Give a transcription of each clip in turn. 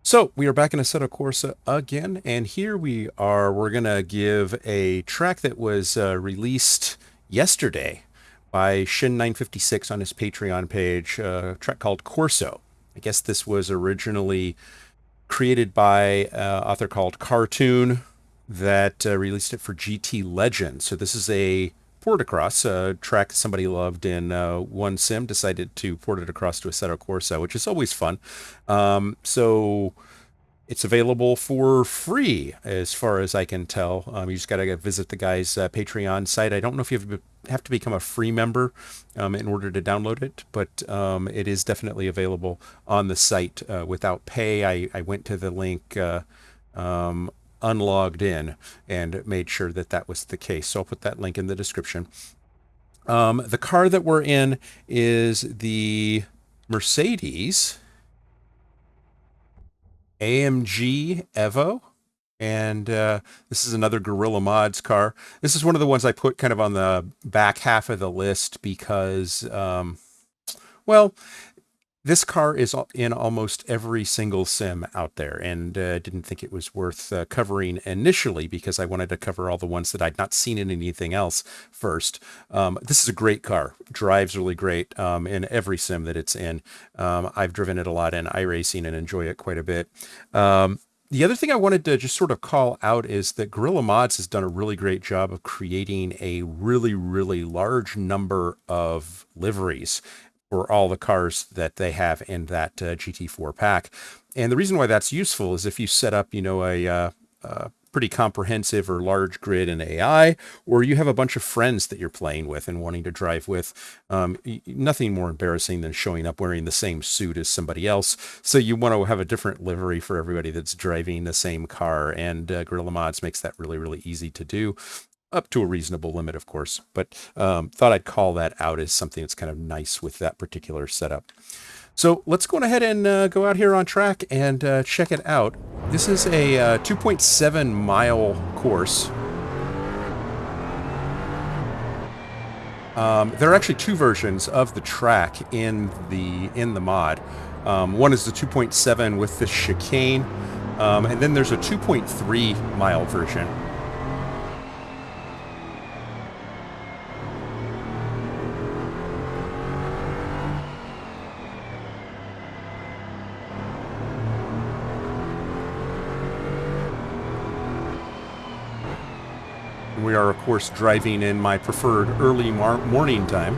So we are back in Assetto Corsa again, and here we're gonna give a track that was released yesterday by shin956 on his Patreon page, a track called Corso. I guess this was originally created by author called carTOON that released it for GT Legend. So this is a port across a track somebody loved in one sim, decided to port it across to Assetto Corsa, which is always fun. So it's available for free, as far as I can tell. You just got to visit the guy's Patreon site. I don't know if you have to become a free member in order to download it, but it is definitely available on the site without pay. I went to the link unlogged in and made sure that that was the case. So I'll put that link in the description. The car that we're in is the Mercedes AMG Evo, and this is another Gorilla Mods car. This is one of the ones I put kind of on the back half of the list because, well, this car is in almost every single sim out there, and didn't think it was worth covering initially because I wanted to cover all the ones that I'd not seen in anything else first. This is a great car. Drives really great in every sim that it's in. I've driven it a lot in iRacing and enjoy it quite a bit. The other thing I wanted to just sort of call out is that Gorilla Mods has done a really great job of creating a really, really large number of liveries for all the cars that they have in that GT4 pack. And the reason why that's useful is if you set up, a pretty comprehensive or large grid in AI, or you have a bunch of friends that you're playing with and wanting to drive with, nothing more embarrassing than showing up wearing the same suit as somebody else. So you want to have a different livery for everybody that's driving the same car, and Gorilla Mods makes that really, really easy to do. Up to a reasonable limit, of course, but thought I'd call that out as something that's kind of nice with that particular setup. So let's go ahead and go out here on track and check it out. This is a 2.7 mile course. There are actually two versions of the track in the mod. One is the 2.7 with the chicane, and then there's a 2.3 mile version. We are, of course, driving in my preferred early morning time.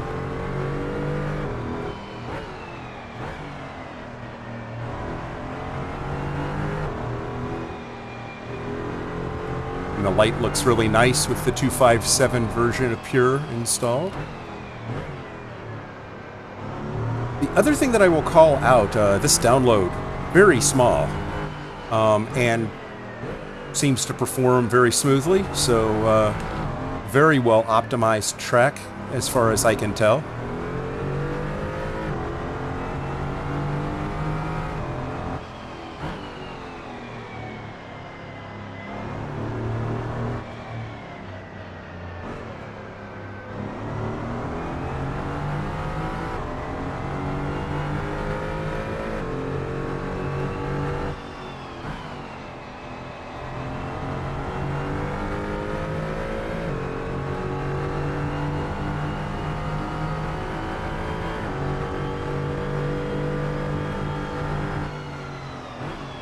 And the light looks really nice with the 257 version of Pure installed. The other thing that I will call out, this download, very small, and seems to perform very smoothly, so very well optimized track as far as I can tell.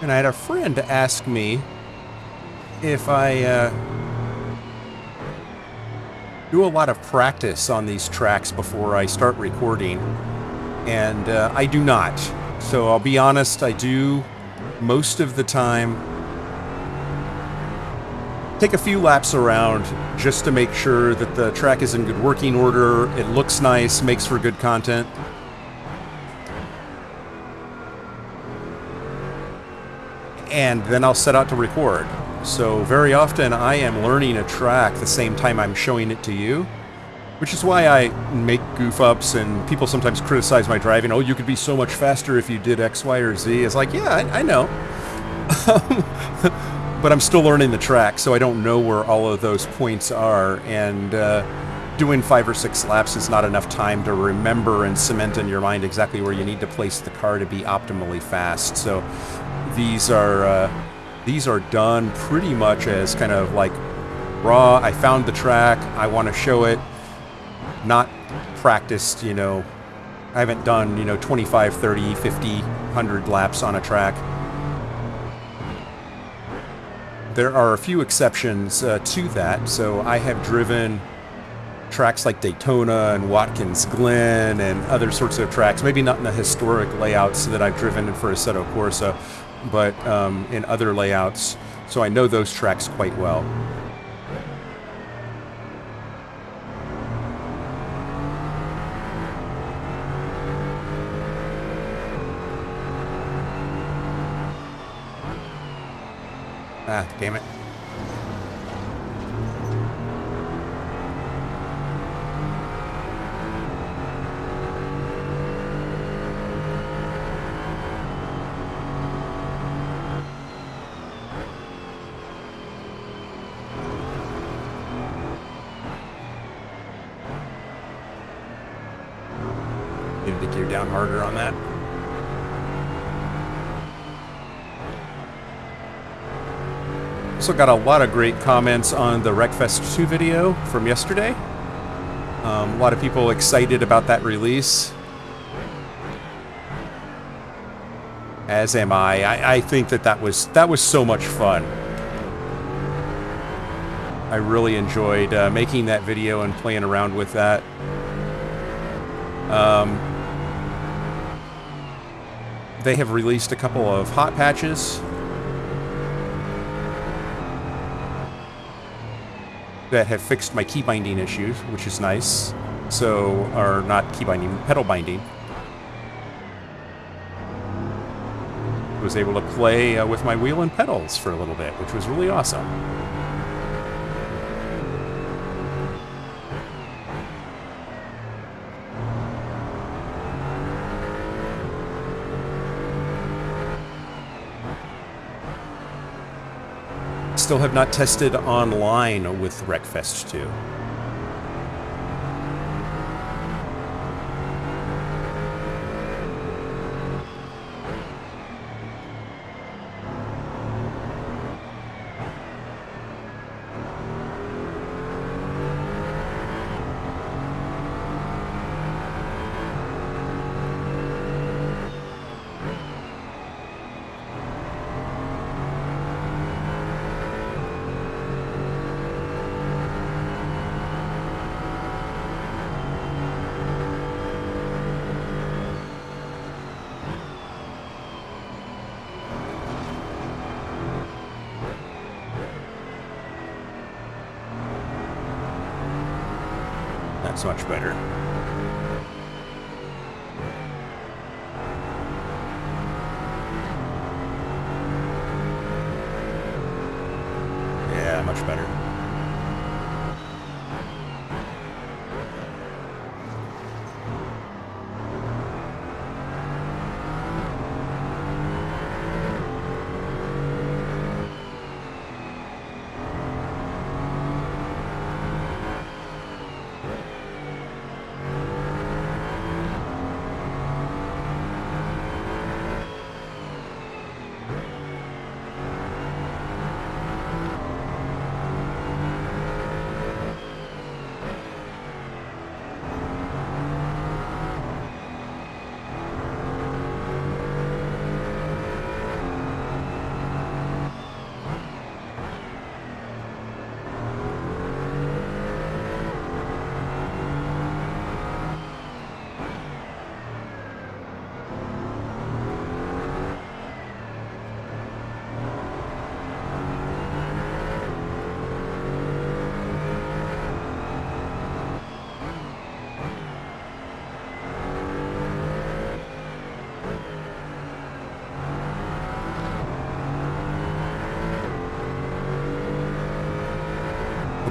And I had a friend ask me if I do a lot of practice on these tracks before I start recording, and I do not. So I'll be honest, I do most of the time take a few laps around just to make sure that the track is in good working order, it looks nice, makes for good content. And then I'll set out to record. So very often I am learning a track the same time I'm showing it to you, which is why I make goof ups, and people sometimes criticize my driving. Oh, you could be so much faster if you did X, Y, or Z. It's like, yeah, I know. But I'm still learning the track, so I don't know where all of those points are, and doing 5 or 6 laps is not enough time to remember and cement in your mind exactly where you need to place the car to be optimally fast. So these are done pretty much as kind of like raw. I found the track, I want to show it, not practiced, you know. I haven't done, you know, 25, 30, 50, 100 laps on a track. There are a few exceptions to that. So I have driven tracks like Daytona and Watkins Glen and other sorts of tracks, maybe not in the historic layouts that I've driven for Assetto Corsa, but in other layouts. So I know those tracks quite well. Ah, damn it. Needed to gear down harder on that. Also got a lot of great comments on the Wreckfest 2 video from yesterday. A lot of people excited about that release. As am I. I think that was so much fun. I really enjoyed making that video and playing around with that. They have released a couple of hot patches that have fixed my key binding issues, which is nice. So, or not key binding, pedal binding. I was able to play with my wheel and pedals for a little bit, which was really awesome. Still have not tested online with Wreckfest 2. That's much better. Yeah, much better.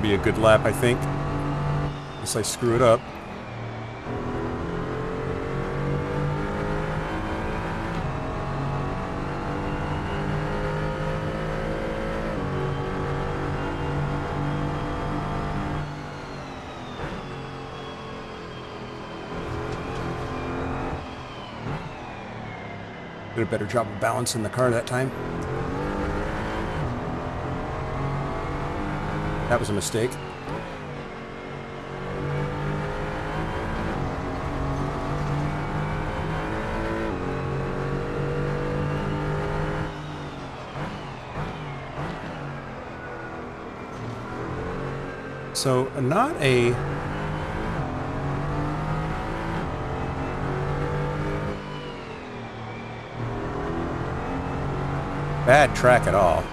Be a good lap, I think. Unless I screw it up. Did a better job of balancing the car that time. That was a mistake. So, not a bad track at all.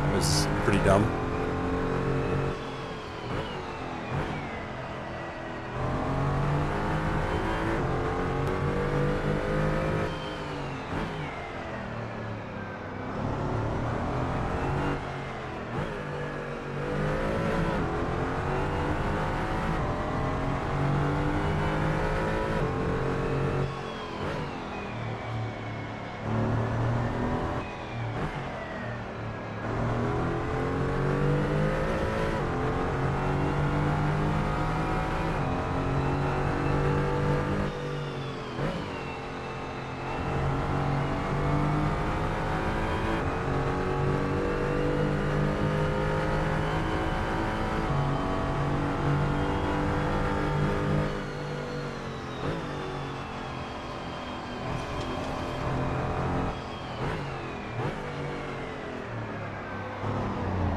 That was pretty dumb.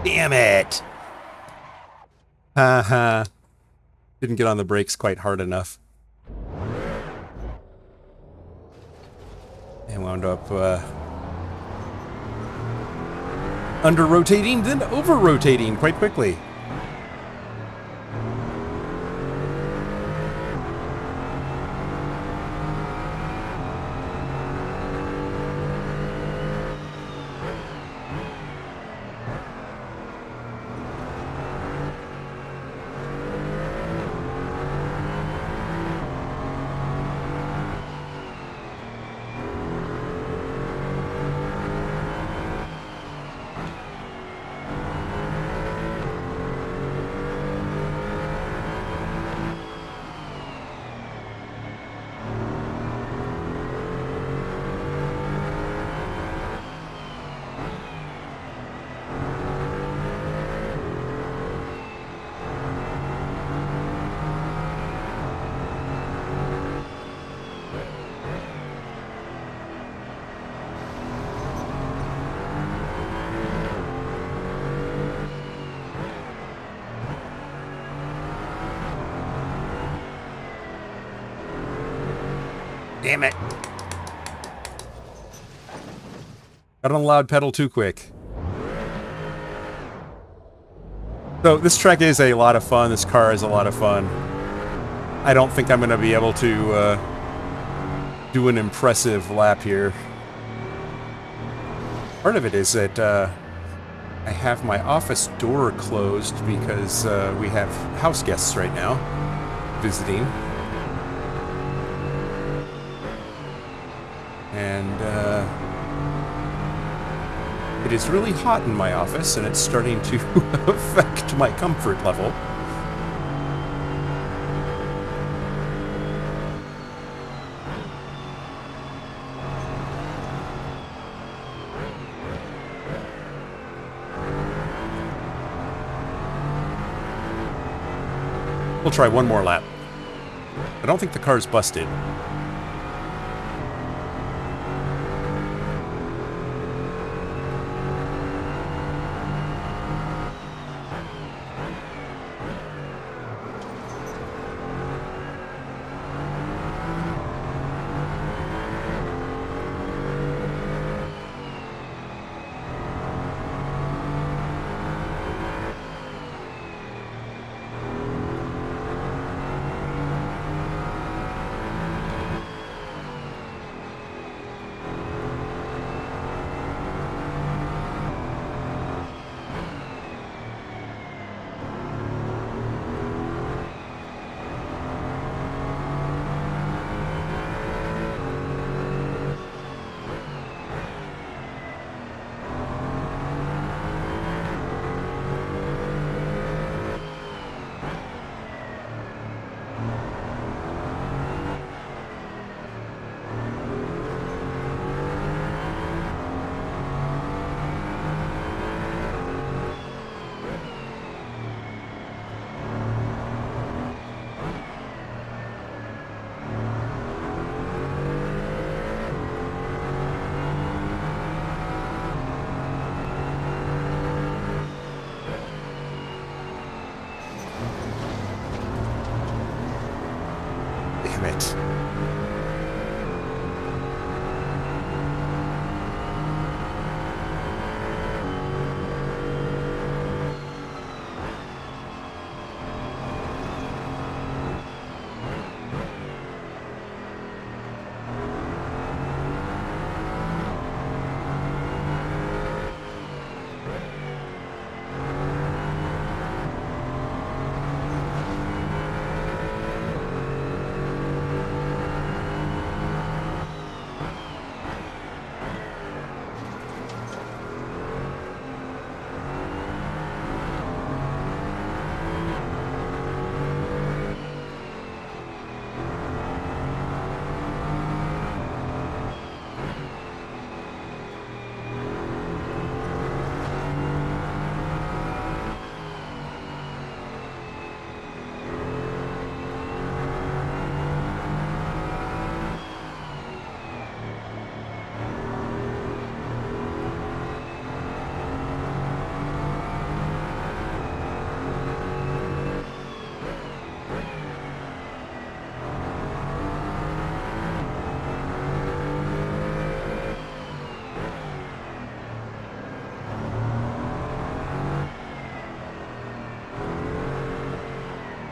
Damn it! Haha. Didn't get on the brakes quite hard enough. And wound up under-rotating, then over-rotating quite quickly. Damn it. Got on the loud pedal too quick. So this track is a lot of fun. This car is a lot of fun. I don't think I'm going to be able to do an impressive lap here. Part of it is that I have my office door closed because we have house guests right now visiting. And it is really hot in my office, and it's starting to affect my comfort level. We'll try one more lap. I don't think the car's busted. Damn it.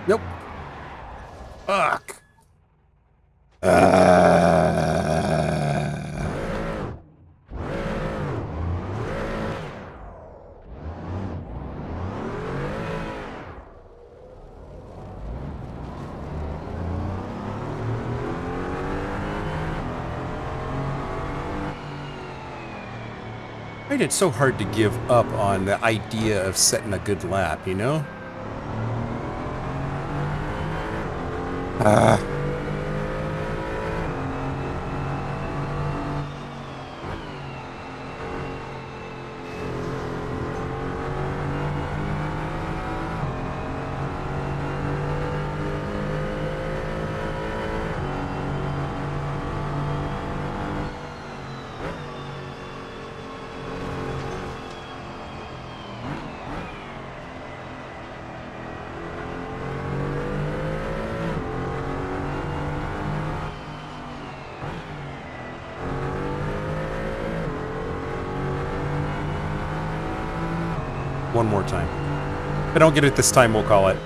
Nope. Fuck. I find it so hard to give up on the idea of setting a good lap, you know? One more time. If I don't get it this time, we'll call it.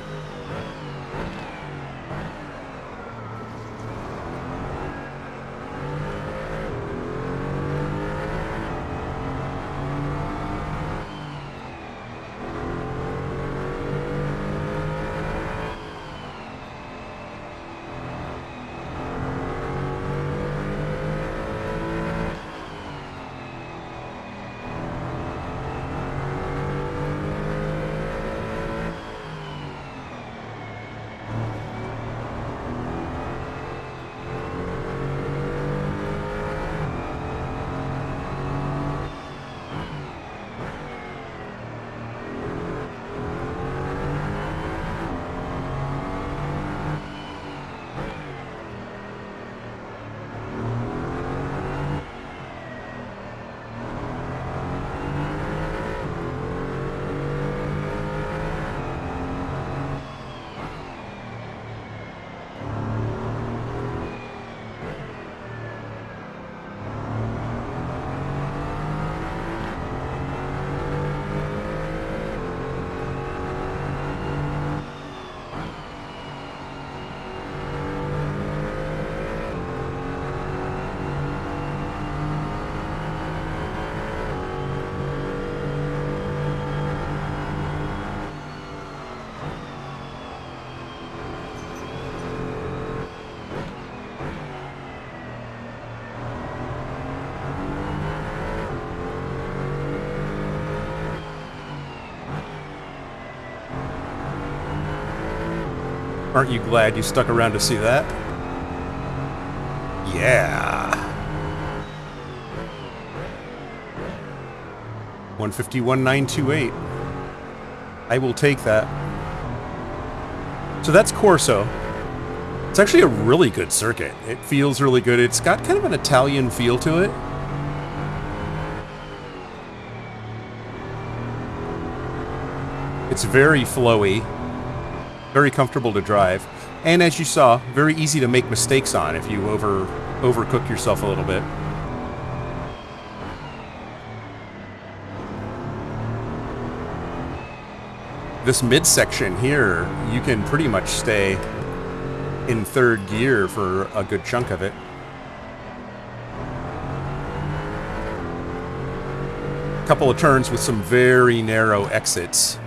Aren't you glad you stuck around to see that? Yeah. 151.928. I will take that. So that's Corso. It's actually a really good circuit. It feels really good. It's got kind of an Italian feel to it. It's very flowy. Very comfortable to drive. And as you saw, very easy to make mistakes on if you overcook yourself a little bit. This midsection here, you can pretty much stay in third gear for a good chunk of it. A couple of turns with some very narrow exits.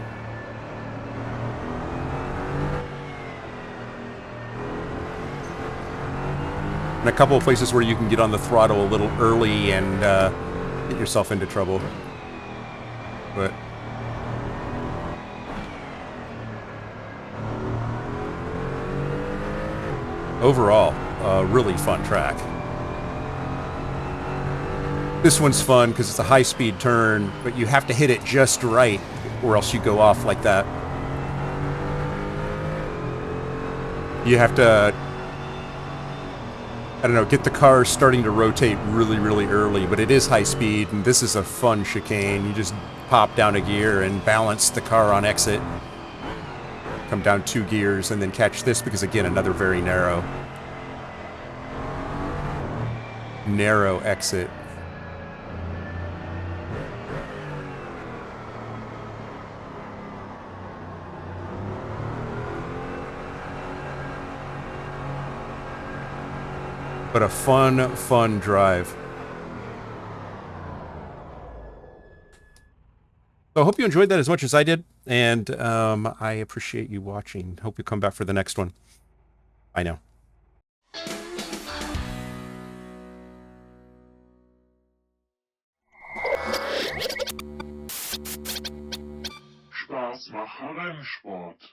And a couple of places where you can get on the throttle a little early and get yourself into trouble. But overall, a really fun track. This one's fun because it's a high-speed turn, but you have to hit it just right or else you go off like that. You have to, I don't know, get the car starting to rotate really, really early, but it is high speed, and this is a fun chicane. You just pop down a gear and balance the car on exit. Come down 2 gears and then catch this because, again, another very narrow exit. But a fun drive. So I hope you enjoyed that as much as I did, and I appreciate you watching. Hope you come back for the next one. Bye now. Spaß macht Rennsport.